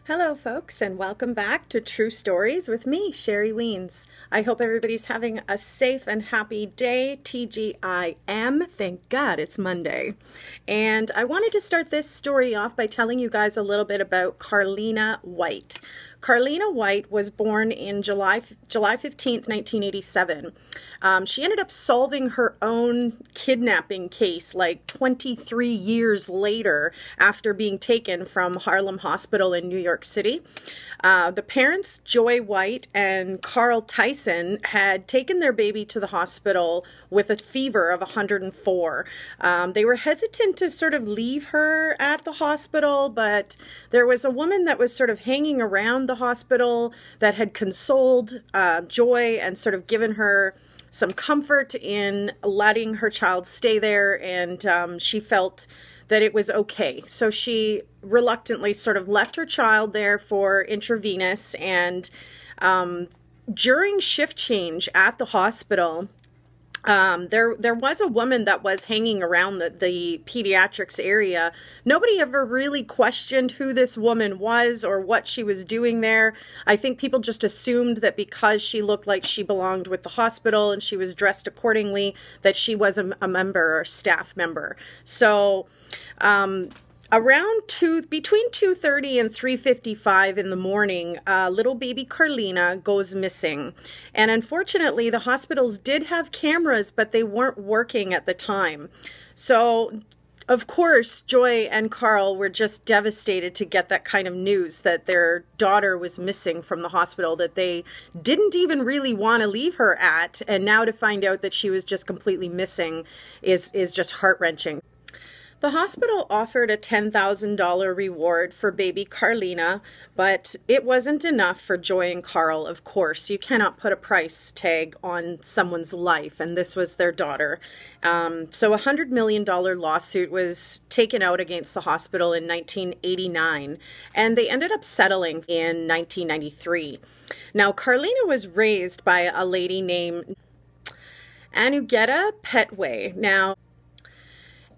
Hello folks, and welcome back to True Stories with me, Sherry Weens. I hope everybody's having a safe and happy day, TGIM. Thank God it's Monday. And I wanted to start this story off by telling you guys a little bit about Carlina White. Carlina White was born in July 15th, 1987. She ended up solving her own kidnapping case like 23 years later after being taken from Harlem Hospital in New York City. The parents, Joy White and Carl Tyson, had taken their baby to the hospital with a fever of 104. They were hesitant to sort of leave her at the hospital, but there was a woman that was sort of hanging around the hospital that had consoled Joy and sort of given her some comfort in letting her child stay there, and she felt that it was okay. So she reluctantly sort of left her child there for intravenous, and during shift change at the hospital, there was a woman that was hanging around the pediatrics area. Nobody ever really questioned who this woman was or what she was doing there. I think people just assumed that because she looked like she belonged with the hospital and she was dressed accordingly, that she was a member or staff member. So between 2:30 and 3:55 in the morning, little baby Carlina goes missing. And unfortunately, the hospitals did have cameras, but they weren't working at the time. So, of course, Joy and Carl were just devastated to get that kind of news that their daughter was missing from the hospital that they didn't even really want to leave her at. And now to find out that she was just completely missing is just heart-wrenching. The hospital offered a $10,000 reward for baby Carlina, but it wasn't enough for Joy and Carl, of course. You cannot put a price tag on someone's life, and this was their daughter. So a $100 million lawsuit was taken out against the hospital in 1989, and they ended up settling in 1993. Now, Carlina was raised by a lady named Annugetta Petway. Now,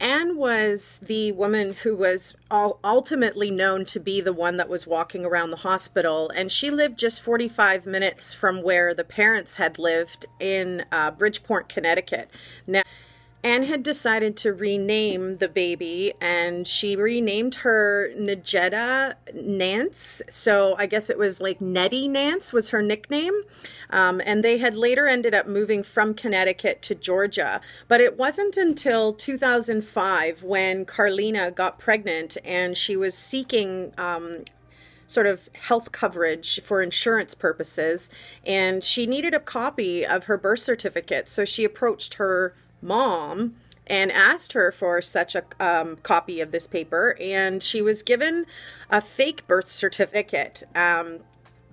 Anne was the woman who was ultimately known to be the one that was walking around the hospital, and she lived just 45 minutes from where the parents had lived in Bridgeport, Connecticut. Now, Anne had decided to rename the baby, and she renamed her Najetta Nance. So I guess it was like Nettie Nance was her nickname. And they had later ended up moving from Connecticut to Georgia. But it wasn't until 2005 when Carlina got pregnant and she was seeking sort of health coverage for insurance purposes, and she needed a copy of her birth certificate. So she approached her mom and asked her for such a copy of this paper, and she was given a fake birth certificate.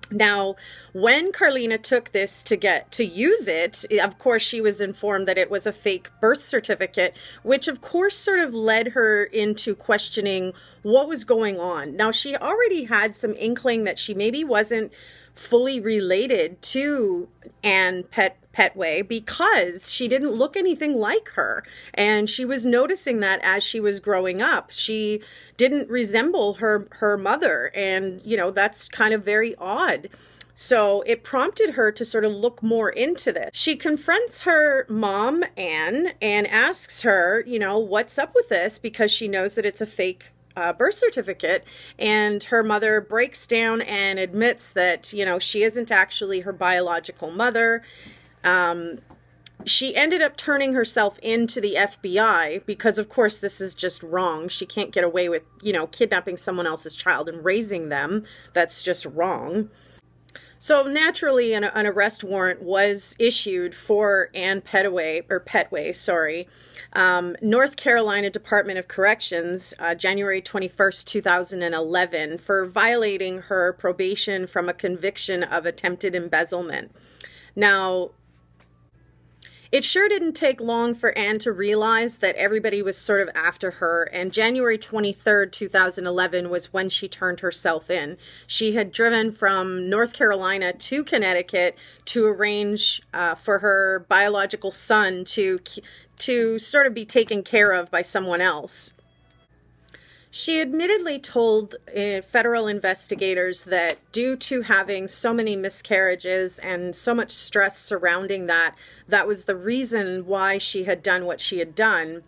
Now, when Carlina took this to use it, of course, she was informed that it was a fake birth certificate, which of course sort of led her into questioning what was going on. Now, she already had some inkling that she maybe wasn't fully related to Anne Petway because she didn't look anything like her. And she was noticing that as she was growing up. She didn't resemble her mother. And, you know, that's kind of very odd. So it prompted her to sort of look more into this. She confronts her mom, Anne, and asks her, you know, what's up with this, because she knows that it's a fake birth certificate, and her mother breaks down and admits that, you know, she isn't actually her biological mother. She ended up turning herself into the FBI because, of course, this is just wrong. She can't get away with, you know, kidnapping someone else's child and raising them. That's just wrong. So naturally, an arrest warrant was issued for Anne Petway, North Carolina Department of Corrections, January 21st, 2011, for violating her probation from a conviction of attempted embezzlement. Now, it sure didn't take long for Anne to realize that everybody was sort of after her, and January 23rd, 2011 was when she turned herself in. She had driven from North Carolina to Connecticut to arrange for her biological son to sort of be taken care of by someone else. She admittedly told federal investigators that due to having so many miscarriages and so much stress surrounding that, that was the reason why she had done what she had done.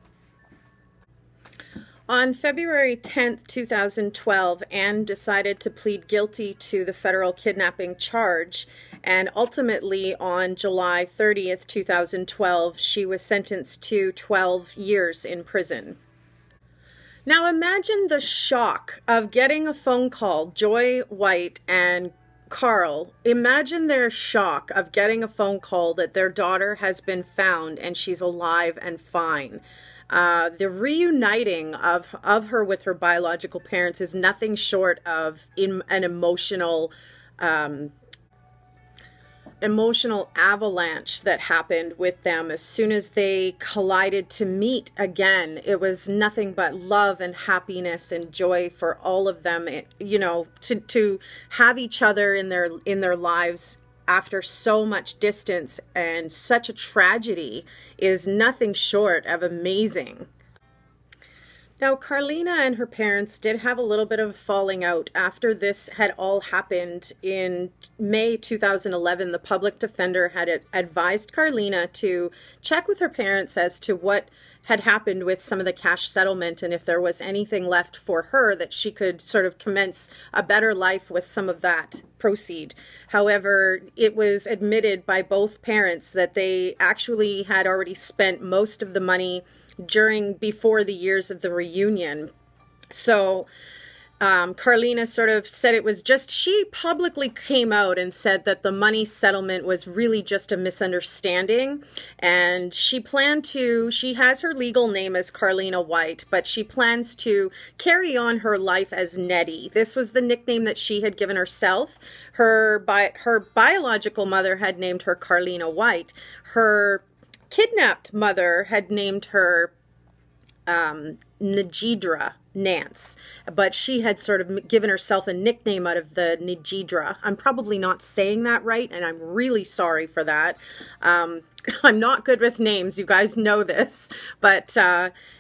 On February 10th, 2012, Anne decided to plead guilty to the federal kidnapping charge, and ultimately on July 30th, 2012, she was sentenced to 12 years in prison. Now imagine the shock of getting a phone call, Joy White and Carl, imagine their shock of getting a phone call that their daughter has been found and she's alive and fine. The reuniting of her with her biological parents is nothing short of an emotional avalanche that happened with them as soon as they collided to meet again. It was nothing but love and happiness and joy for all of them. You know, to have each other in their lives after so much distance and such a tragedy is nothing short of amazing. Now, Carlina and her parents did have a little bit of a falling out after this had all happened. In May 2011, the public defender had advised Carlina to check with her parents as to what had happened with some of the cash settlement and if there was anything left for her that she could sort of commence a better life with some of that proceed. However, it was admitted by both parents that they actually had already spent most of the money before the years of the reunion. So Carlina sort of said it was just, she publicly came out and said that the money settlement was really just a misunderstanding, and she has her legal name as Carlina White, but she plans to carry on her life as Nettie. This was the nickname that she had given herself. Her biological mother had named her Carlina White. Her kidnapped mother had named her Nijidra Nance, but she had sort of given herself a nickname out of the Nijidra. I'm probably not saying that right, and I'm really sorry for that. I'm not good with names, you guys know this, but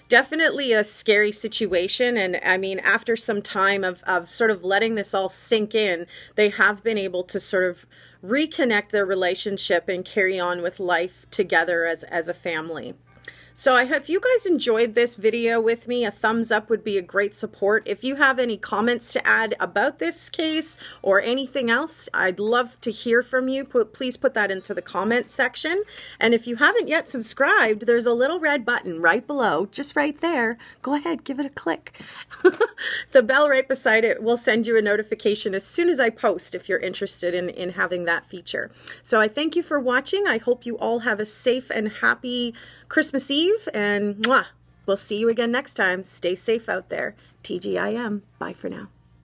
definitely a scary situation. And I mean, after some time of sort of letting this all sink in, they have been able to sort of reconnect their relationship and carry on with life together as a family. So I hope you guys enjoyed this video with me. A thumbs up would be a great support. If you have any comments to add about this case or anything else, I'd love to hear from you. Please put that into the comments section. And if you haven't yet subscribed, there's a little red button right below, just right there. Go ahead, give it a click. The bell right beside it will send you a notification as soon as I post if you're interested in having that feature. So I thank you for watching. I hope you all have a safe and happy Christmas Eve, and we'll see you again next time. Stay safe out there. TGIM. Bye for now.